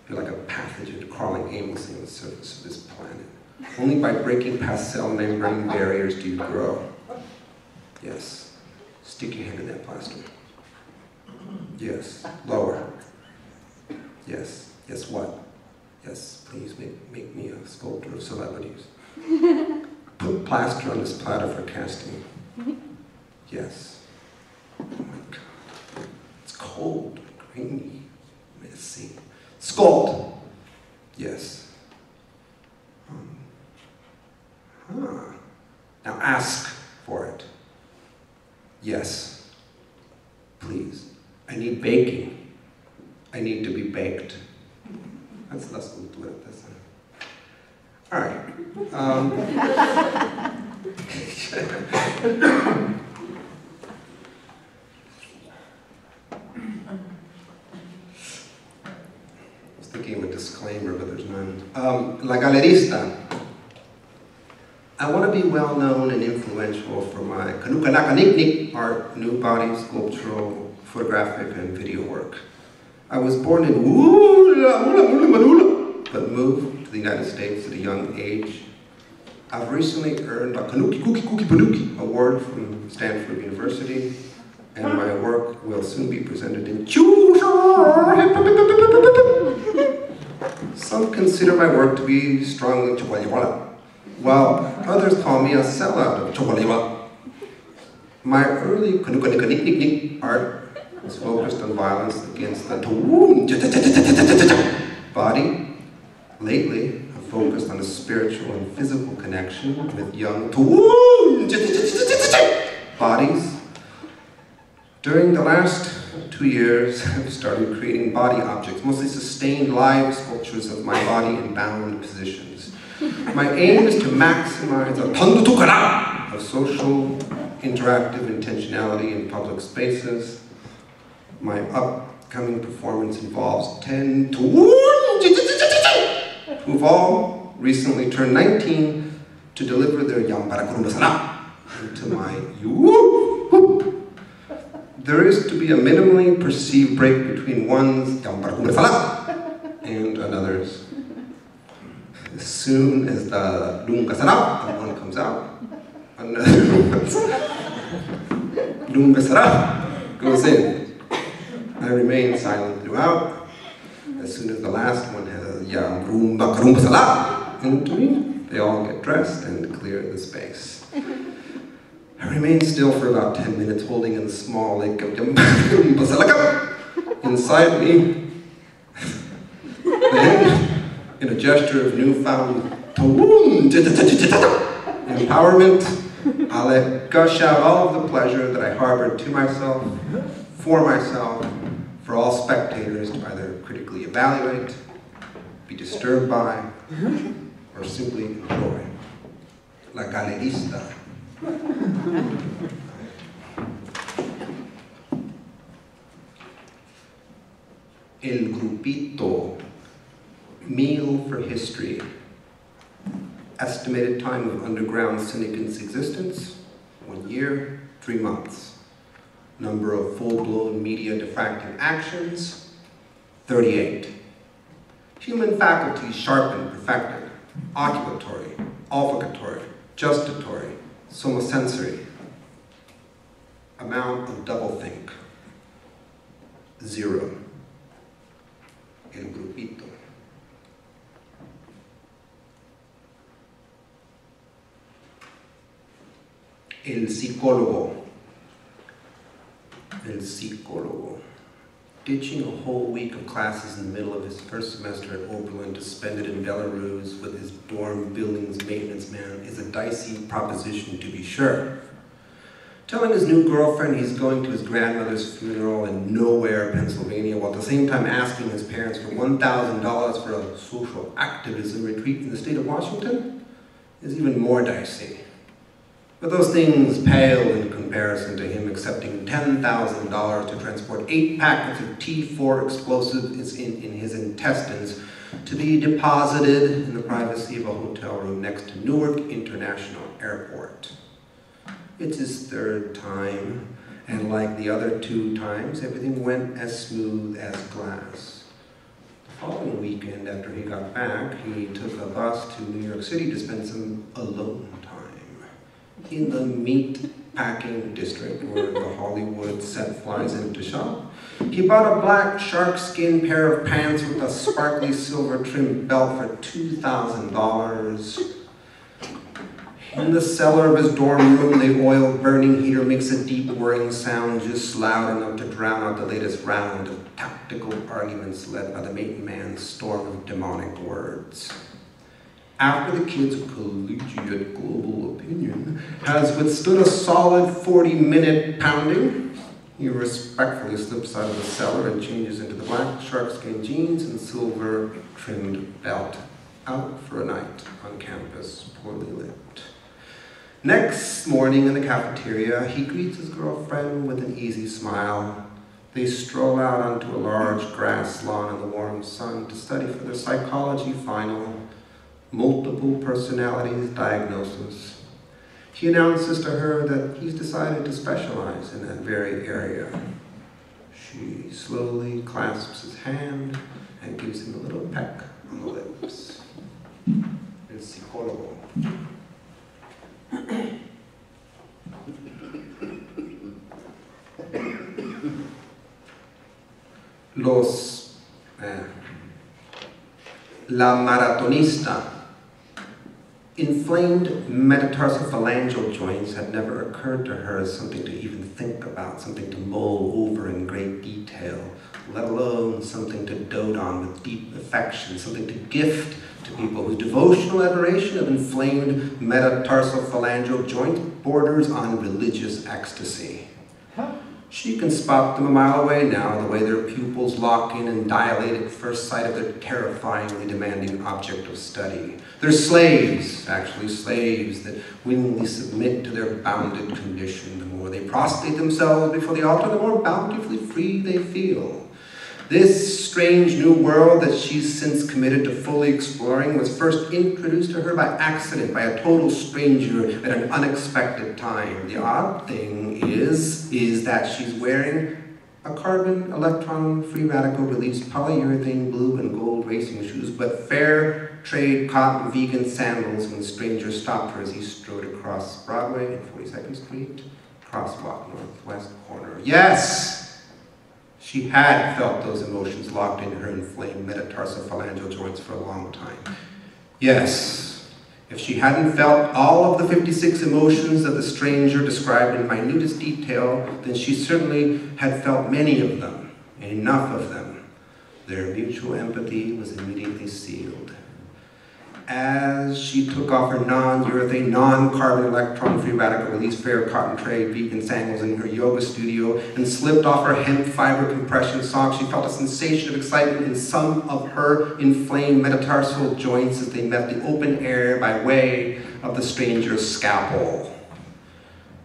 You're like a pathogen crawling aimlessly on the surface of this planet. Only by breaking past cell membrane barriers do you grow. Yes. Stick your hand in that plaster. Yes. Lower. Yes. Yes, what? Yes, please make me a sculptor of celebrities. Put plaster on this platter for casting. Yes. Oh my God. It's cold, grainy, messy. Sculpt. Yes. Now ask for it. Yes. Please. I need baking. I need to be baked. That's less than do it. That's all right. I was thinking of a disclaimer, but there's none. La Galerista. I want to be well known and influential for my Kanukanakaniknik art, new body, sculptural, photographic, and video work. I was born in but moved to the United States at a young age. I've recently earned a Kanuki Kuki Kuki Panuki award from Stanford University, and my work will soon be presented in Some consider my work to be strongly Chokwaliwala, while others call me a sellout of Chokwaliwala. My early Kanukanikaniknik art was focused on violence against the body. Lately, I've focused on a spiritual and physical connection with young bodies. During the last 2 years, I've started creating body objects, mostly sustained live sculptures of my body in bound positions. My aim is to maximize the tandutukara of social, interactive intentionality in public spaces. My upcoming performance involves 10 who've all recently turned 19 to deliver their Yang para Kurumbasalam into my whoop. There is to be a minimally perceived break between one's Yang para Kurumbasalam and another's. As soon as the Lungasara one comes out, another Lungasara goes in. I remain silent throughout. As soon as the last one has Yang Rumba Karumbasala into me, they all get dressed and clear the space. I remain still for about 10 minutes, holding in the small lake of Yambasalaka inside me. Then, in a gesture of newfound empowerment, I'll let gush out all of the pleasure that I harbored to myself, for all spectators to either critically evaluate, be disturbed by, or simply enjoy. La galerista. El grupito. Meal for history. Estimated time of underground syndicate's existence, 1 year, 3 months. Number of full-blown media diffracting actions, 38. Human faculties sharpened, perfected, oculatory, olfactory, gustatory, somosensory. Amount of doublethink, 0. El grupito. El psicólogo. El psicólogo. Ditching a whole week of classes in the middle of his first semester at Oberlin to spend it in Belarus with his dorm building's maintenance man is a dicey proposition, to be sure. Telling his new girlfriend he's going to his grandmother's funeral in Nowhere, Pennsylvania, while at the same time asking his parents for $1,000 for a social activism retreat in the state of Washington is even more dicey. But those things pale in comparison to him accepting $10,000 to transport 8 packets of T4 explosives in his intestines to be deposited in the privacy of a hotel room next to Newark International Airport. It's his 3rd time, and like the other 2 times, everything went as smooth as glass. The following weekend after he got back, he took a bus to New York City to spend some alone time in the meat-packing district where the Hollywood set flies into shop. He bought a black shark-skin pair of pants with a sparkly silver trim belt for $2,000. In the cellar of his dorm room, the oil-burning heater makes a deep whirring sound just loud enough to drown out the latest round of tactical arguments led by the main man's storm of demonic words. After the kid's collegiate global opinion has withstood a solid 40-minute pounding, he respectfully slips out of the cellar and changes into the black sharkskin jeans and silver-trimmed belt, out for a night on campus, poorly lit. Next morning in the cafeteria, he greets his girlfriend with an easy smile. They stroll out onto a large grass lawn in the warm sun to study for their psychology final, multiple personalities diagnosis. He announces to her that he's decided to specialize in that very area. She slowly clasps his hand and gives him a little peck on the lips. El psicólogo. La maratonista. Inflamed metatarsophalangeal joints had never occurred to her as something to even think about, something to mull over in great detail, let alone something to dote on with deep affection, something to gift to people whose devotional adoration of inflamed metatarsophalangeal joints borders on religious ecstasy. She can spot them a mile away now, the way their pupils lock in and dilate at first sight of their terrifyingly demanding object of study. They're slaves, actually slaves, that willingly submit to their bounded condition. The more they prostrate themselves before the altar, the more bountifully free they feel. This strange new world that she's since committed to fully exploring was first introduced to her by accident, by a total stranger at an unexpected time. The odd thing is that she's wearing a carbon, electron, free radical release polyurethane blue and gold racing shoes, but fair trade cotton vegan sandals when the stranger stopped her as he strode across Broadway and 42nd Street, crosswalk northwest corner. Yes! She had felt those emotions locked in her inflamed metatarsophalangeal joints for a long time. Yes, if she hadn't felt all of the 56 emotions that the stranger described in minutest detail, then she certainly had felt many of them, enough of them. Their mutual empathy was immediately sealed. As she took off her non-urethane, non-carbon electron-free radical release fair cotton trade vegan sandals in her yoga studio and slipped off her hemp fiber compression socks, she felt a sensation of excitement in some of her inflamed metatarsal joints as they met the open air by way of the stranger's scalpel.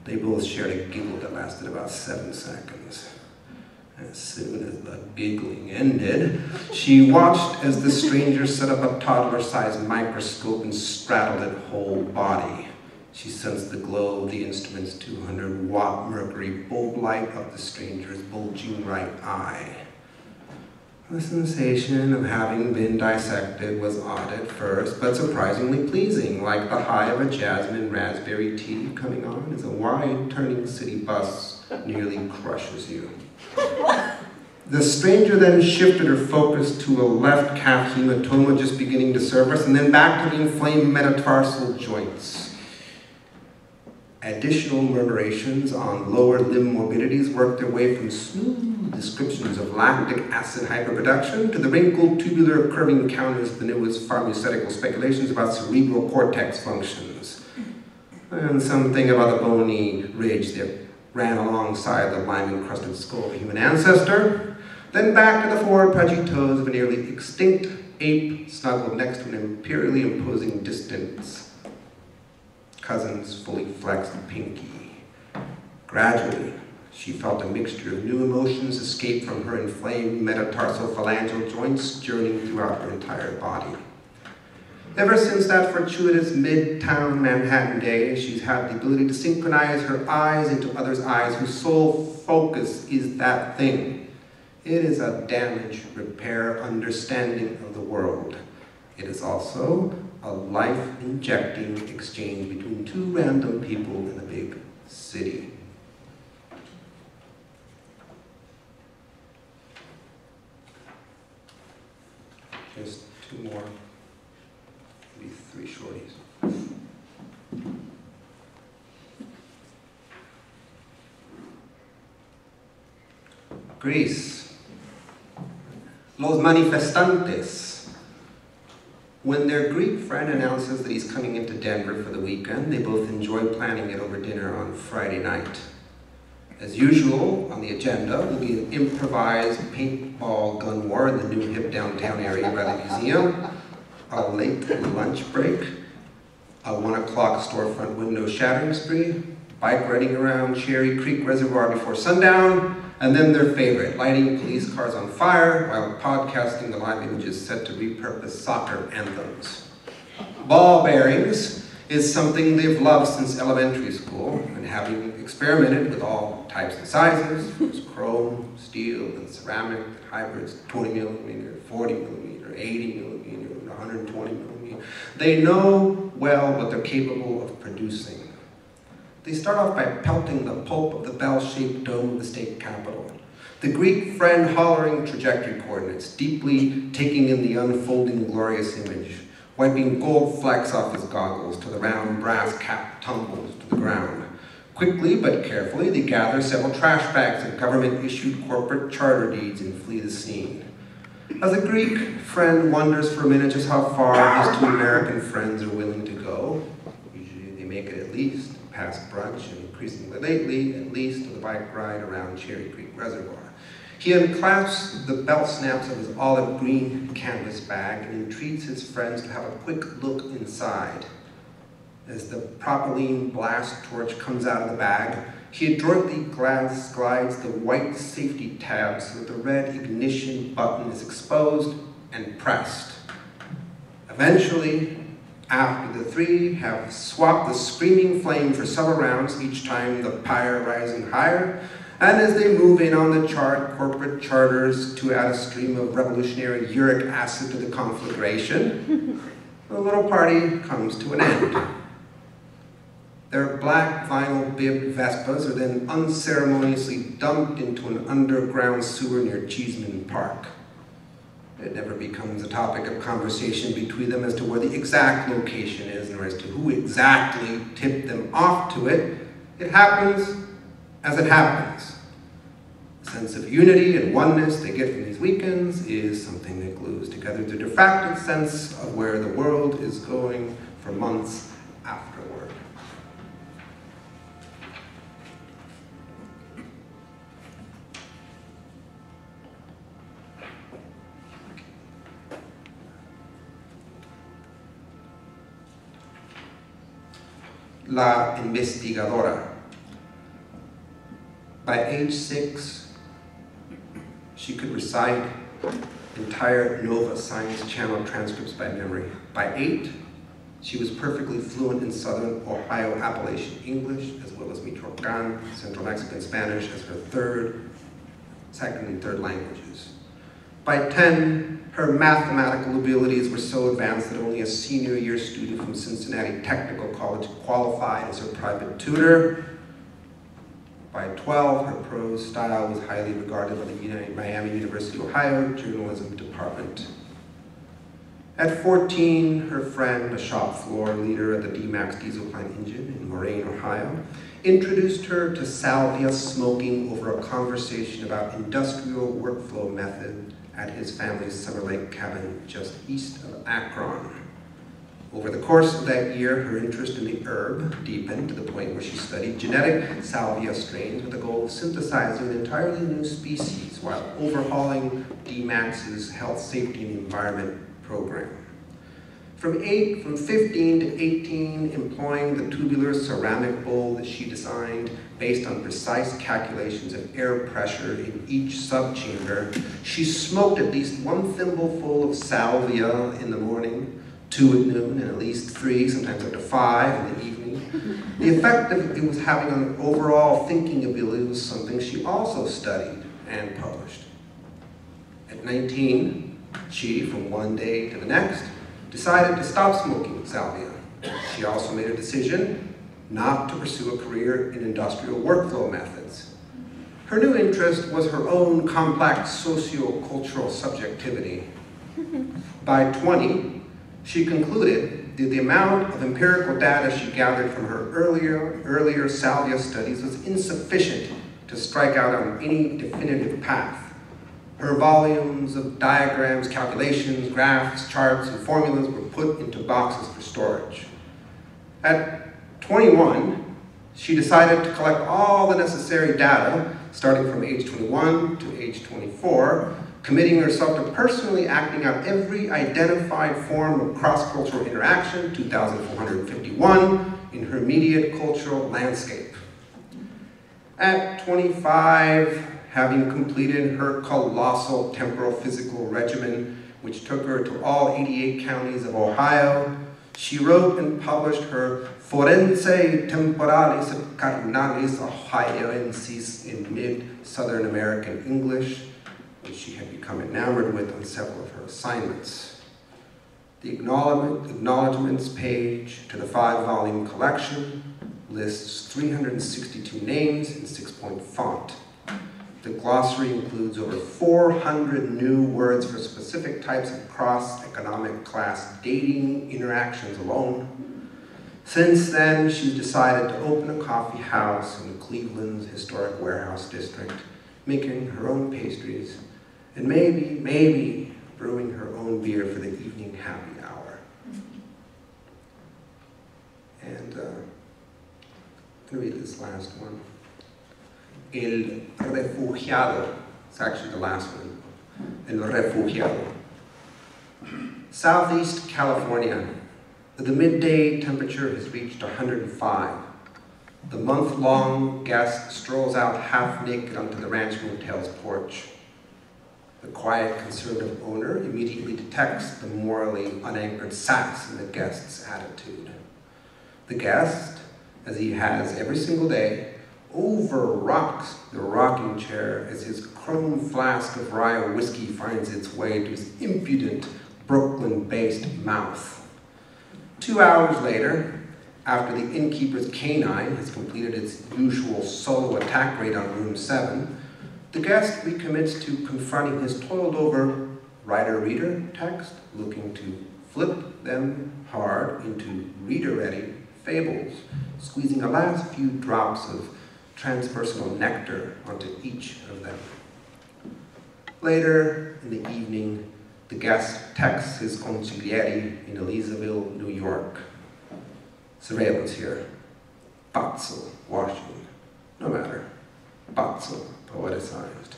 They both shared a giggle that lasted about 7 seconds. As soon as the giggling ended, she watched as the stranger set up a toddler-sized microscope and straddled its whole body. She sensed the glow of the instrument's 200-watt mercury bulb light of the stranger's bulging right eye. The sensation of having been dissected was odd at first, but surprisingly pleasing, like the high of a jasmine raspberry tea coming on as a wide-turning city bus nearly crushes you. The stranger then shifted her focus to a left calf hematoma just beginning to surface, and then back to the inflamed metatarsal joints. Additional murmurations on lower limb morbidities worked their way from smooth descriptions of lactic acid hyperproduction to the wrinkled tubular curving counters of the newest pharmaceutical speculations about cerebral cortex functions. And something about the bony ridge that ran alongside the lime-encrusted skull of a human ancestor, then back to the forward pudgy toes of a nearly extinct ape snuggled next to an imperially imposing distance. Cousin's fully flexed pinky. Gradually, she felt a mixture of new emotions escape from her inflamed metatarsophalangeal joints, journeying throughout her entire body. Ever since that fortuitous midtown Manhattan day, she's had the ability to synchronize her eyes into others' eyes whose sole focus is that thing. It is a damage repair understanding of the world. It is also a life-injecting exchange between two random people in a big city. Just 2 more. 3 shorties. Greece. Los manifestantes. When their Greek friend announces that he's coming into Denver for the weekend, they both enjoy planning it over dinner on Friday night. As usual, on the agenda will be an improvised paintball gun war in the new hip downtown area by the museum, a late lunch break, a 1 o'clock storefront window shattering spree, bike riding around Cherry Creek Reservoir before sundown, and then their favorite, lighting police cars on fire while podcasting the live images set to repurpose soccer anthems. Ball bearings is something they've loved since elementary school, and having experimented with all types and sizes, chrome, steel, and ceramic, hybrids, 20 millimeter, 40 millimeter, 80 millimeter, 120 millimeter. They know well what they're capable of producing. They start off by pelting the pulp of the bell-shaped dome of the state capitol. The Greek friend hollering trajectory coordinates, deeply taking in the unfolding glorious image, wiping gold flecks off his goggles till the round brass cap tumbles to the ground. Quickly but carefully, they gather several trash bags of government-issued corporate charter deeds and flee the scene. As the Greek friend wonders for a minute just how far his 2 American friends are willing to go, usually they make it at least past brunch and increasingly lately, at least to the bike ride around Cherry Creek Reservoir. He unclasps the belt snaps of his olive green canvas bag and entreats his friends to have a quick look inside. As the propylene blast torch comes out of the bag, He adroitly glides the white safety tab so that the red ignition button is exposed and pressed. Eventually, after the three have swapped the screaming flame for several rounds, each time the pyre rising higher, and as they move in on the corporate charters to add a stream of revolutionary uric acid to the conflagration, the little party comes to an end. Their black vinyl bib Vespas are then unceremoniously dumped into an underground sewer near Cheeseman Park. It never becomes a topic of conversation between them as to where the exact location is, nor as to who exactly tipped them off to it. It happens as it happens. The sense of unity and oneness they get from these weekends is something that glues together the diffracted sense of where the world is going for months afterward. La investigadora. By age 6, she could recite entire Nova Science Channel transcripts by memory. By 8, she was perfectly fluent in Southern Ohio Appalachian English, as well as Michoacan, Central Mexican Spanish as her second and third languages. By 10, her mathematical abilities were so advanced that only a senior year student from Cincinnati Technical College qualified as her private tutor. By 12, her prose style was highly regarded by the Miami University, Ohio Journalism Department. At 14, her friend, a shop floor leader at the D-Max diesel plant engine in Moraine, Ohio, introduced her to salvia smoking over a conversation about industrial workflow method at his family's Summer Lake cabin just east of Akron. Over the course of that year, her interest in the herb deepened to the point where she studied genetic salvia strains with the goal of synthesizing an entirely new species while overhauling D-Max's health, safety, and environment program. From 15 to 18, employing the tubular ceramic bowl that she designed based on precise calculations of air pressure in each subchamber, she smoked at least 1 thimbleful of salvia in the morning, 2 at noon, and at least 3, sometimes up to 5 in the evening. The effect that it was having on her overall thinking ability was something she also studied and published. At 19, she, from one day to the next, decided to stop smoking salvia. She also made a decision not to pursue a career in industrial workflow methods. Her new interest was her own complex socio-cultural subjectivity. By 20, she concluded that the amount of empirical data she gathered from her earlier salvia studies was insufficient to strike out on any definitive path. Her volumes of diagrams, calculations, graphs, charts, and formulas were put into boxes for storage. At 21, she decided to collect all the necessary data, starting from age 21 to age 24, committing herself to personally acting out every identified form of cross-cultural interaction, 2,451, in her immediate cultural landscape. At 25, having completed her colossal temporal physical regimen, which took her to all 88 counties of Ohio, she wrote and published her Forense Temporalis et Cardinalis Ohioensis in mid-Southern American English, which she had become enamored with on several of her assignments. The acknowledgements page to the 5-volume collection lists 362 names in 6-point font. The glossary includes over 400 new words for specific types of cross-economic class dating interactions alone. Since then, she's decided to open a coffee house in Cleveland's historic warehouse district, making her own pastries, and maybe brewing her own beer for the evening happy hour. And I'm going to read this last one. El refugiado. It's actually the last one. El refugiado. Southeast California. The midday temperature has reached 105. The month-long guest strolls out half-naked onto the ranch motel's porch. The quiet, conservative owner immediately detects the morally unanchored sass in the guest's attitude. The guest, as he has every single day, over-rocks the rocking chair as his chrome flask of rye whiskey finds its way to his impudent, Brooklyn-based mouth. 2 hours later, after the innkeeper's canine has completed its usual solo attack raid on room 7, the guest recommits to confronting his toiled-over writer-reader text, looking to flip them hard into reader-ready fables, squeezing a last few drops of transpersonal nectar onto each of them. Later in the evening, the guest texts his consigliere in Elizabeth, New York. Surveillance here. Pazzo, washing. No matter. Pazzo, poeticized.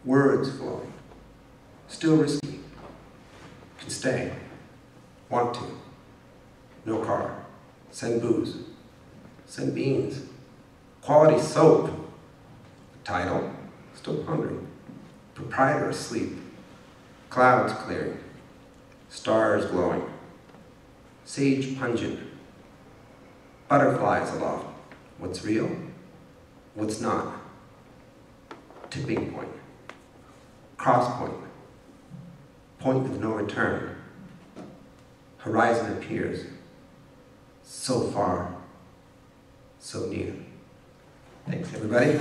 Words flowing. Still risky. Can stay. Want to. No car. Send booze. Send beans. Quality soap. Title. Still hungry. Proprietor asleep. Clouds clearing. Stars glowing. Sage pungent. Butterflies aloft. What's real? What's not? Tipping point. Cross point. Point of no return. Horizon appears. So far, so near. Thanks, everybody.